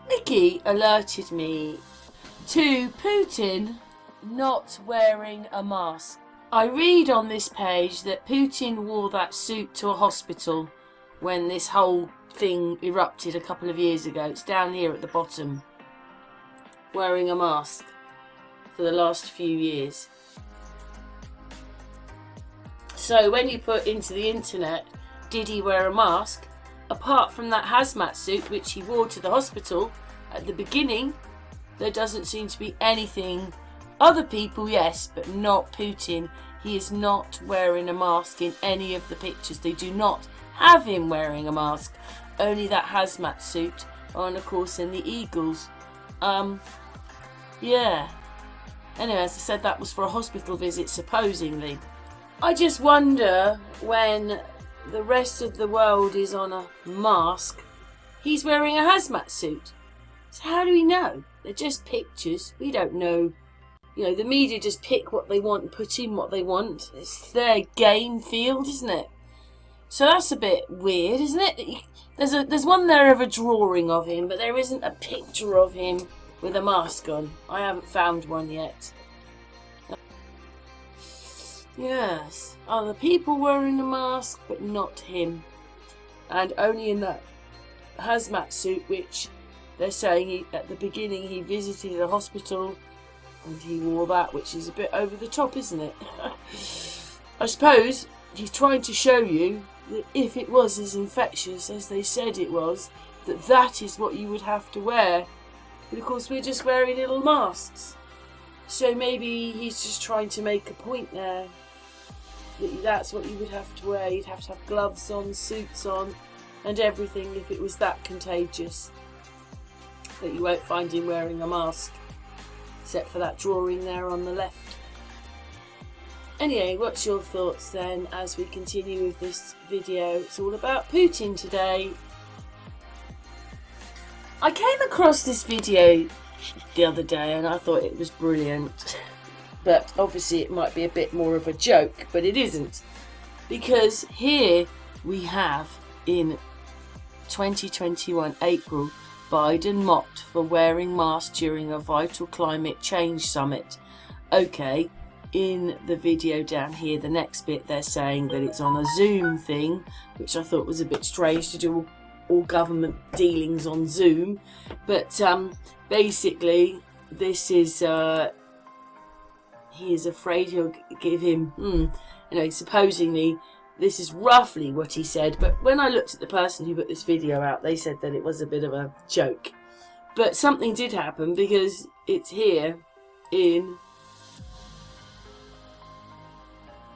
Nikki alerted me to Putin not wearing a mask. I read on this page that Putin wore that suit to a hospital when this whole thing erupted a couple of years ago. It's down here at the bottom. Wearing a mask for the last few years. So when you put into the internet, did he wear a mask? Apart from that hazmat suit which he wore to the hospital at the beginning, there doesn't seem to be anything. Other people, yes, but not Putin. He is not wearing a mask in any of the pictures. They do not have him wearing a mask. Only that hazmat suit, and of course in the Eagles. Yeah. Anyway, as I said, that was for a hospital visit, supposedly. I just wonder, when the rest of the world is on a mask, he's wearing a hazmat suit. So how do we know? They're just pictures. We don't know. You know, the media just pick what they want and put in what they want. It's their game field, isn't it? So that's a bit weird, isn't it? There's one there of a drawing of him, but there isn't a picture of him with a mask on. I haven't found one yet. Yes, other people wearing a mask, but not him. And only in that hazmat suit, which they're saying at the beginning he visited a hospital and he wore that, which is a bit over the top, isn't it? I suppose he's trying to show you that if it was as infectious as they said it was, that is what you would have to wear. But of course we're just wearing little masks. So maybe he's just trying to make a point there. That's what you would have to wear. You'd have to have gloves on, suits on, and everything if it was that contagious. But you won't find him wearing a mask, except for that drawing there on the left. Anyway, what's your thoughts then as we continue with this video? It's all about Putin today. I came across this video the other day and I thought it was brilliant. But obviously it might be a bit more of a joke, but it isn't. Because here we have, in 2021 April, Biden mocked for wearing masks during a vital climate change summit. Okay, in the video down here, the next bit, they're saying that it's on a Zoom thing, which I thought was a bit strange to do all government dealings on Zoom. But basically, this is... he is afraid he'll give him, supposedly, this is roughly what he said. But when I looked at the person who put this video out, they said that it was a bit of a joke. But something did happen, because it's here in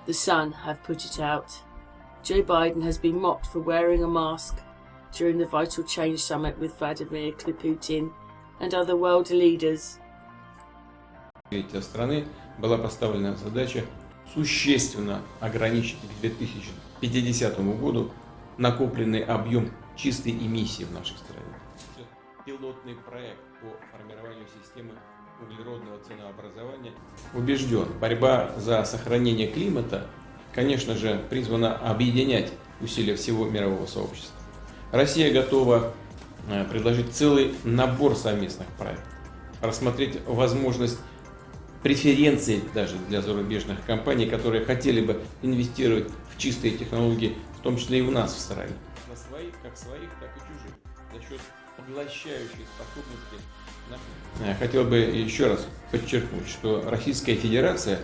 The Sun have put it out. Joe Biden has been mocked for wearing a mask during the Vital Change Summit with Vladimir Putin and other world leaders. Страны была поставлена задача существенно ограничить к 2050 году накопленный объем чистой эмиссии в нашей стране. Пилотный проект по формированию системы углеродного ценообразования. Убежден, борьба за сохранение климата, конечно же, призвана объединять усилия всего мирового сообщества. Россия готова предложить целый набор совместных проектов, рассмотреть возможность преференций даже для зарубежных компаний, которые хотели бы инвестировать в чистые технологии, в том числе и у нас в стране. На своих, как и чужих, за счет поглощающей способности. Я хотел бы еще раз подчеркнуть, что Российская Федерация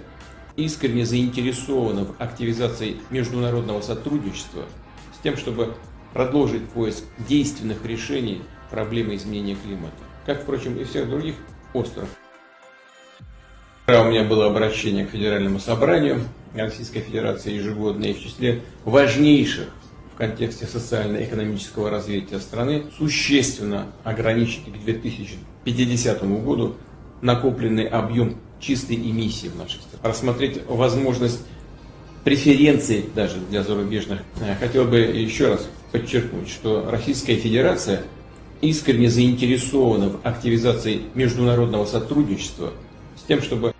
искренне заинтересована в активизации международного сотрудничества с тем, чтобы продолжить поиск действенных решений проблемы изменения климата, как, впрочем, и всех других остров. Вчера у меня было обращение к Федеральному собранию Российской Федерации ежегодное, и в числе важнейших в контексте социально-экономического развития страны существенно ограничить к 2050 году накопленный объем чистой эмиссии в нашей стране. Рассмотреть возможность преференций даже для зарубежных. Я хотел бы еще раз подчеркнуть, что Российская Федерация искренне заинтересована в активизации международного сотрудничества с тем, чтобы...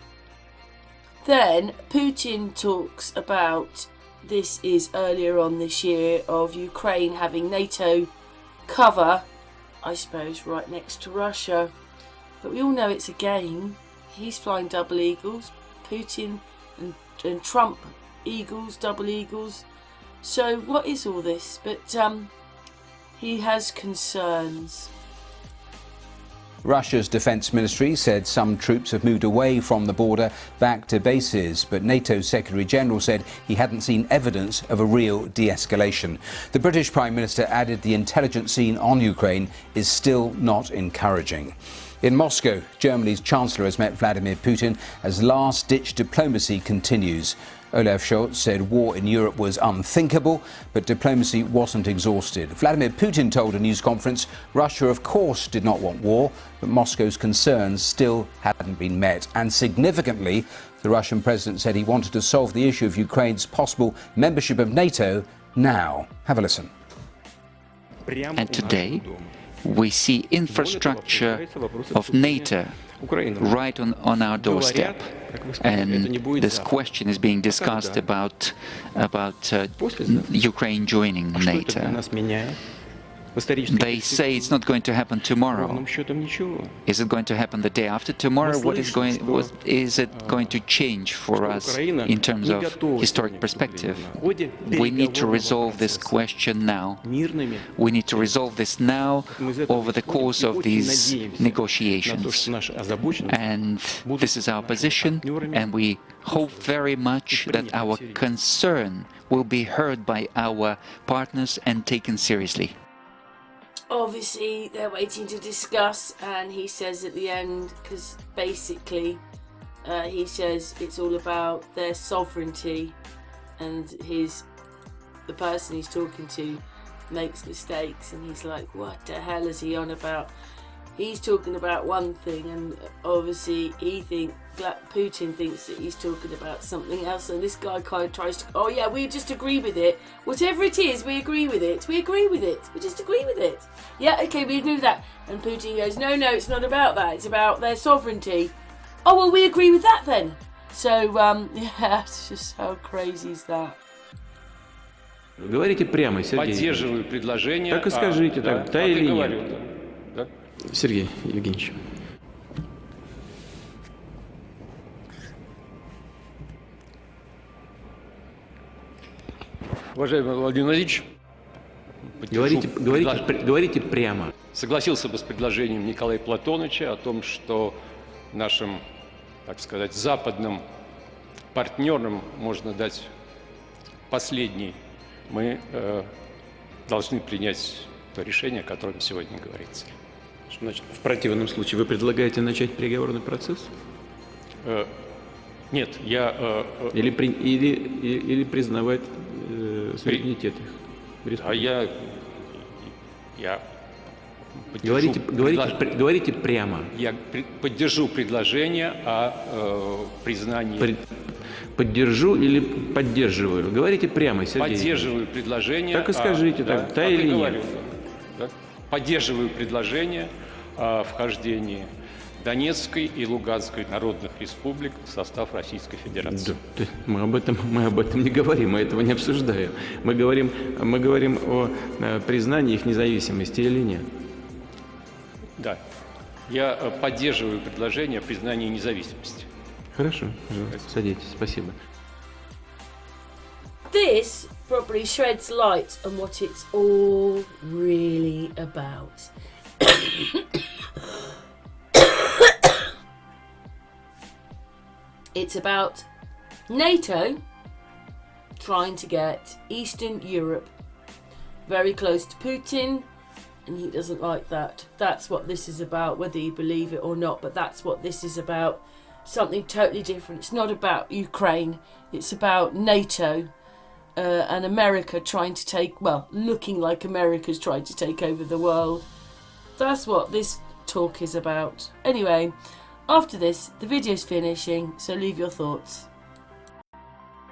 Then Putin talks about, this is earlier on this year, of Ukraine having NATO cover I suppose, right next to Russia. But we all know it's a game. He's flying double eagles, Putin and Trump eagles, double eagles. So what is all this? But he has concerns. Russia's defence ministry said some troops have moved away from the border back to bases, but NATO's Secretary-General said he hadn't seen evidence of a real de-escalation. The British Prime Minister added the intelligence scene on Ukraine is still not encouraging. In Moscow, Germany's Chancellor has met Vladimir Putin as last-ditch diplomacy continues. Olaf Scholz said war in Europe was unthinkable, but diplomacy wasn't exhausted. Vladimir Putin told a news conference Russia, of course, did not want war, but Moscow's concerns still hadn't been met. And significantly, the Russian president said he wanted to solve the issue of Ukraine's possible membership of NATO now. Have a listen. And today, we see infrastructure of NATO right on our doorstep, and this question is being discussed about Ukraine joining NATO. They say it's not going to happen tomorrow. Is it going to happen the day after tomorrow? What is it going to change for us in terms of historic perspective? We need to resolve this question now. We need to resolve this now over the course of these negotiations. And this is our position, and we hope very much that our concern will be heard by our partners and taken seriously. Obviously, they're waiting to discuss, and he says at the end, because basically he says it's all about their sovereignty, and the person he's talking to makes mistakes, and he's like, what the hell is he on about? He's talking about one thing, and obviously Putin thinks that he's talking about something else, and this guy kind of tries to, oh yeah, we just agree with it. Whatever it is, we agree with it. We agree with it. We just agree with it. Yeah, okay, we agree with that. And Putin goes, no, it's not about that. It's about their sovereignty. Oh, well, we agree with that then. So, yeah, it's just how crazy is that? Говорите прямо, Сергей. Поддерживаю предложение. Так и скажите, да или нет. Да. Сергей Евгеньевич. Уважаемый Владимир Владимирович, Говорите прямо. согласился бы с предложением Николая Платоновича о том, что нашим, так сказать, западным партнерам можно дать последний. Мы должны принять то решение, о котором сегодня говорится. Значит, в противном случае вы предлагаете начать переговорный процесс? Нет, я... Или признавать суверенитет их? А я Говорите прямо. Я поддержу предложение о признании... Поддержу или поддерживаю? Говорите прямо, Сергей. Поддерживаю предложение... Так и скажите, да или нет? Да? Поддерживаю предложение о вхождении Донецкой и Луганской народных республик в состав Российской Федерации. Да, мы об этом не говорим, мы этого не обсуждаем. Мы говорим о признании их независимости или нет. Да, я поддерживаю предложение о признании независимости. Хорошо, пожалуйста, садитесь, спасибо. This probably sheds light on what it's all really about. It's about NATO trying to get Eastern Europe very close to Putin, and he doesn't like that. That's what this is about, whether you believe it or not, but that's what this is about. Something totally different. It's not about Ukraine, it's about NATO and America trying to take, well, looking like America's trying to take over the world. That's what this talk is about. Anyway, after this, the video's finishing, so leave your thoughts.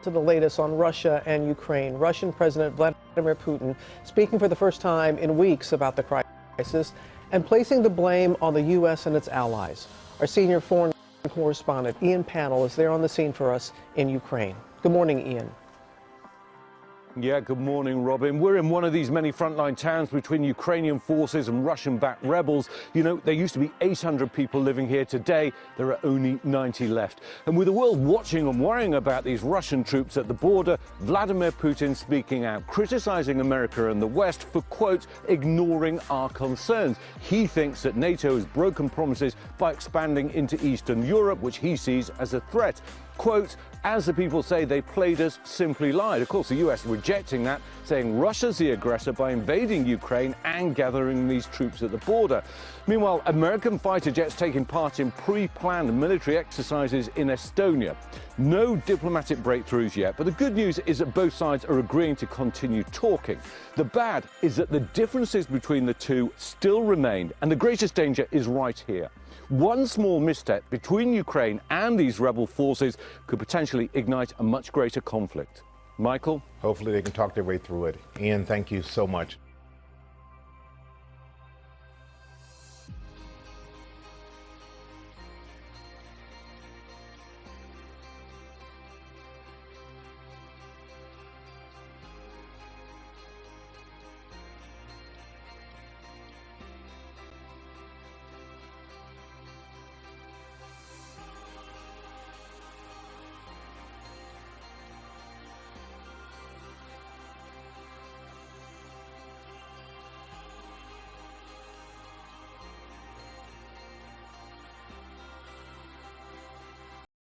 To the latest on Russia and Ukraine. Russian President Vladimir Putin speaking for the first time in weeks about the crisis and placing the blame on the U.S. and its allies. Our senior foreign correspondent Ian Pannell is there on the scene for us in Ukraine. Good morning, Ian. Yeah, good morning, Robin. We're in one of these many frontline towns between Ukrainian forces and Russian-backed rebels. You know, there used to be 800 people living here. Today, there are only 90 left. And with the world watching and worrying about these Russian troops at the border, Vladimir Putin speaking out, criticizing America and the West for, quote, ignoring our concerns. He thinks that NATO has broken promises by expanding into Eastern Europe, which he sees as a threat. Quote, as the people say, they played us, simply lied. Of course, the US rejecting that, saying Russia's the aggressor by invading Ukraine and gathering these troops at the border. Meanwhile, American fighter jets taking part in pre-planned military exercises in Estonia. No diplomatic breakthroughs yet, but the good news is that both sides are agreeing to continue talking. The bad is that the differences between the two still remain, and the greatest danger is right here. One small misstep between Ukraine and these rebel forces could potentially ignite a much greater conflict. Michael? Hopefully they can talk their way through it. Ian, thank you so much.